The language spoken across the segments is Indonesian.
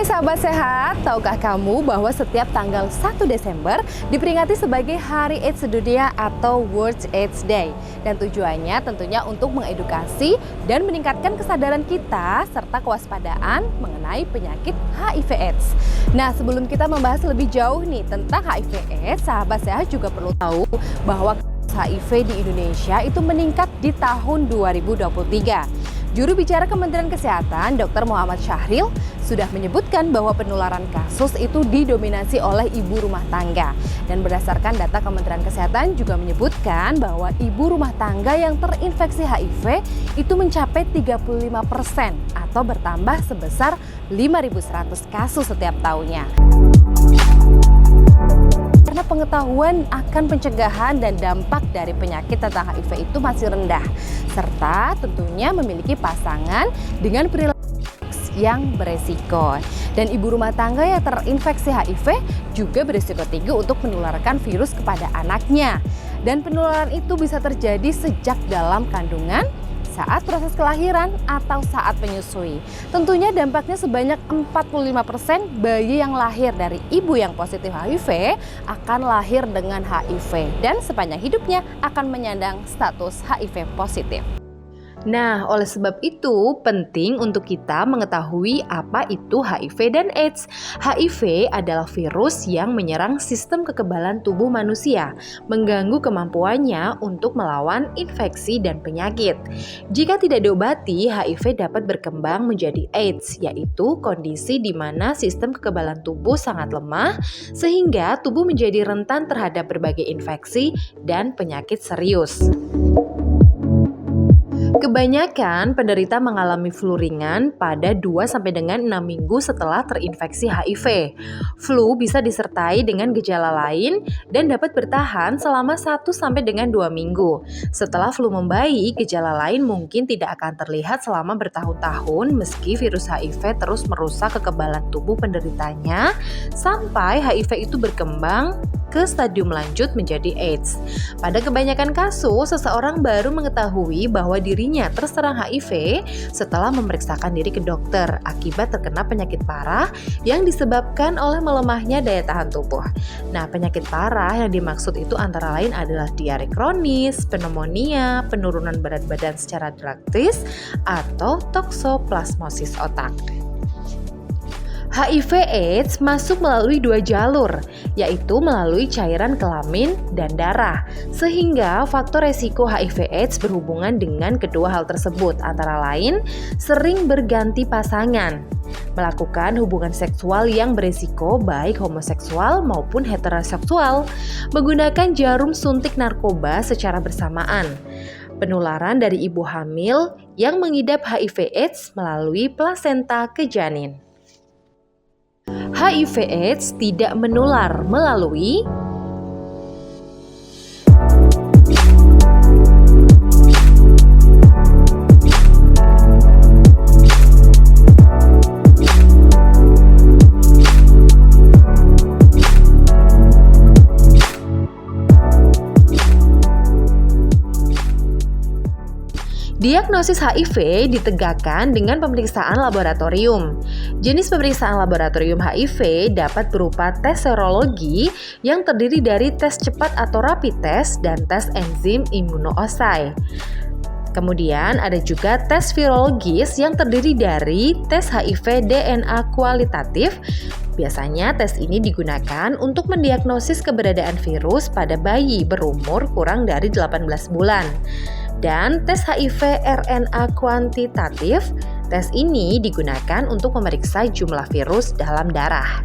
Hai sahabat sehat, tahukah kamu bahwa setiap tanggal 1 Desember diperingati sebagai Hari AIDS Sedunia atau World AIDS Day? Dan tujuannya tentunya untuk mengedukasi dan meningkatkan kesadaran kita serta kewaspadaan mengenai penyakit HIV/AIDS. Nah, sebelum kita membahas lebih jauh nih tentang HIV/AIDS, sahabat sehat juga perlu tahu bahwa HIV di Indonesia itu meningkat di tahun 2023. Juru bicara Kementerian Kesehatan, Dr. Muhammad Syahril, sudah menyebutkan bahwa penularan kasus itu didominasi oleh ibu rumah tangga. Dan berdasarkan data Kementerian Kesehatan juga menyebutkan bahwa ibu rumah tangga yang terinfeksi HIV itu mencapai 35% atau bertambah sebesar 5.100 kasus setiap tahunnya. Karena pengetahuan akan pencegahan dan dampak dari penyakit tentang HIV itu masih rendah, serta tentunya memiliki pasangan dengan perilaku yang beresiko. Dan ibu rumah tangga yang terinfeksi HIV juga beresiko tinggi untuk menularkan virus kepada anaknya. Dan penularan itu bisa terjadi sejak dalam kandungan, saat proses kelahiran atau saat menyusui. Tentunya dampaknya sebanyak 45% bayi yang lahir dari ibu yang positif HIV akan lahir dengan HIV dan sepanjang hidupnya akan menyandang status HIV positif. Nah, oleh sebab itu penting untuk kita mengetahui apa itu HIV dan AIDS. HIV adalah virus yang menyerang sistem kekebalan tubuh manusia, mengganggu kemampuannya untuk melawan infeksi dan penyakit. Jika tidak diobati, HIV dapat berkembang menjadi AIDS, yaitu kondisi di mana sistem kekebalan tubuh sangat lemah sehingga tubuh menjadi rentan terhadap berbagai infeksi dan penyakit serius. Kebanyakan penderita mengalami flu ringan pada 2-6 minggu setelah terinfeksi HIV. Flu bisa disertai dengan gejala lain dan dapat bertahan selama 1-2 minggu. Setelah flu membaik, gejala lain mungkin tidak akan terlihat selama bertahun-tahun meski virus HIV terus merusak kekebalan tubuh penderitanya sampai HIV itu berkembang ke stadium lanjut menjadi AIDS. Pada kebanyakan kasus, seseorang baru mengetahui bahwa dirinya terserang HIV setelah memeriksakan diri ke dokter akibat terkena penyakit parah yang disebabkan oleh melemahnya daya tahan tubuh. Nah, penyakit parah yang dimaksud itu antara lain adalah diare kronis, pneumonia, penurunan berat badan secara drastis, atau toksoplasmosis otak. HIV/AIDS masuk melalui 2 jalur, yaitu melalui cairan kelamin dan darah, sehingga faktor resiko HIV/AIDS berhubungan dengan kedua hal tersebut, antara lain sering berganti pasangan, melakukan hubungan seksual yang beresiko baik homoseksual maupun heteroseksual, menggunakan jarum suntik narkoba secara bersamaan, penularan dari ibu hamil yang mengidap HIV/AIDS melalui plasenta ke janin. HIV/AIDS tidak menular melalui Diagnosis HIV ditegakkan dengan pemeriksaan laboratorium. Jenis pemeriksaan laboratorium HIV dapat berupa tes serologi yang terdiri dari tes cepat atau rapid test dan tes enzim immunoassay. Kemudian ada juga tes virologis yang terdiri dari tes HIV DNA kualitatif. Biasanya tes ini digunakan untuk mendiagnosis keberadaan virus pada bayi berumur kurang dari 18 bulan. Dan tes HIV RNA kuantitatif, tes ini digunakan untuk memeriksa jumlah virus dalam darah.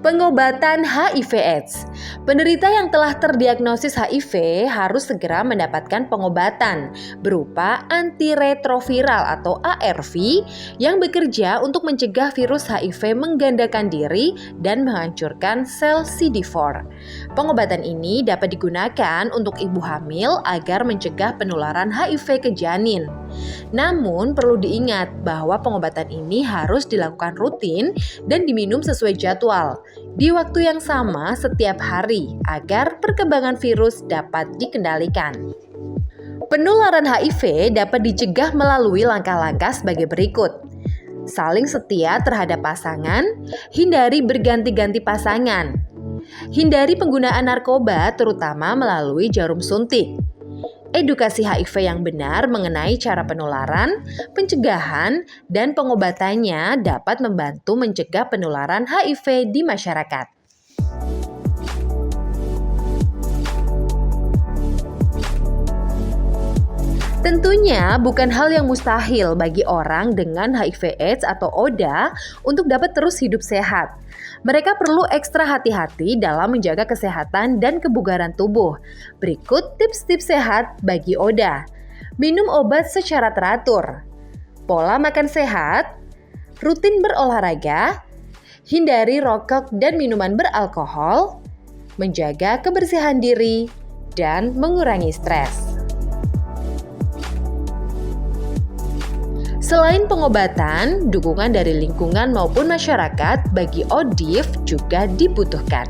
Pengobatan HIV/AIDS. Penderita yang telah terdiagnosis HIV harus segera mendapatkan pengobatan berupa antiretroviral atau ARV yang bekerja untuk mencegah virus HIV menggandakan diri dan menghancurkan sel CD4. Pengobatan ini dapat digunakan untuk ibu hamil agar mencegah penularan HIV ke janin. Namun perlu diingat bahwa pengobatan ini harus dilakukan rutin dan diminum sesuai jadwal di waktu yang sama setiap hari agar perkembangan virus dapat dikendalikan. Penularan HIV dapat dicegah melalui langkah-langkah sebagai berikut. saling setia terhadap pasangan, hindari berganti-ganti pasangan. Hindari penggunaan narkoba terutama melalui jarum suntik. Edukasi HIV yang benar mengenai cara penularan, pencegahan, dan pengobatannya dapat membantu mencegah penularan HIV di masyarakat. Tentunya bukan hal yang mustahil bagi orang dengan HIV/AIDS atau ODA untuk dapat terus hidup sehat. Mereka perlu ekstra hati-hati dalam menjaga kesehatan dan kebugaran tubuh. Berikut tips-tips sehat bagi ODA. Minum obat secara teratur. Pola makan sehat. Rutin berolahraga. Hindari rokok dan minuman beralkohol. Menjaga kebersihan diri. Dan mengurangi stres. Selain pengobatan, dukungan dari lingkungan maupun masyarakat bagi ODIF juga dibutuhkan.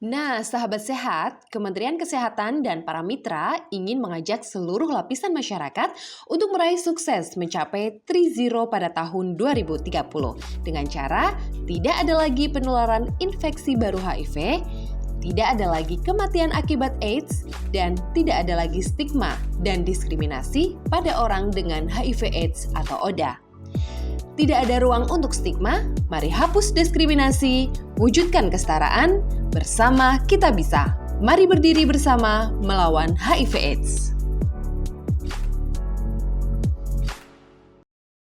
Nah, sahabat sehat, Kementerian Kesehatan dan para mitra ingin mengajak seluruh lapisan masyarakat untuk meraih sukses mencapai 3-0 pada tahun 2030 dengan cara tidak ada lagi penularan infeksi baru HIV, tidak ada lagi kematian akibat AIDS, dan tidak ada lagi stigma dan diskriminasi pada orang dengan HIV/AIDS atau ODA. Tidak ada ruang untuk stigma, mari hapus diskriminasi, wujudkan kesetaraan, bersama kita bisa. Mari berdiri bersama melawan HIV/AIDS.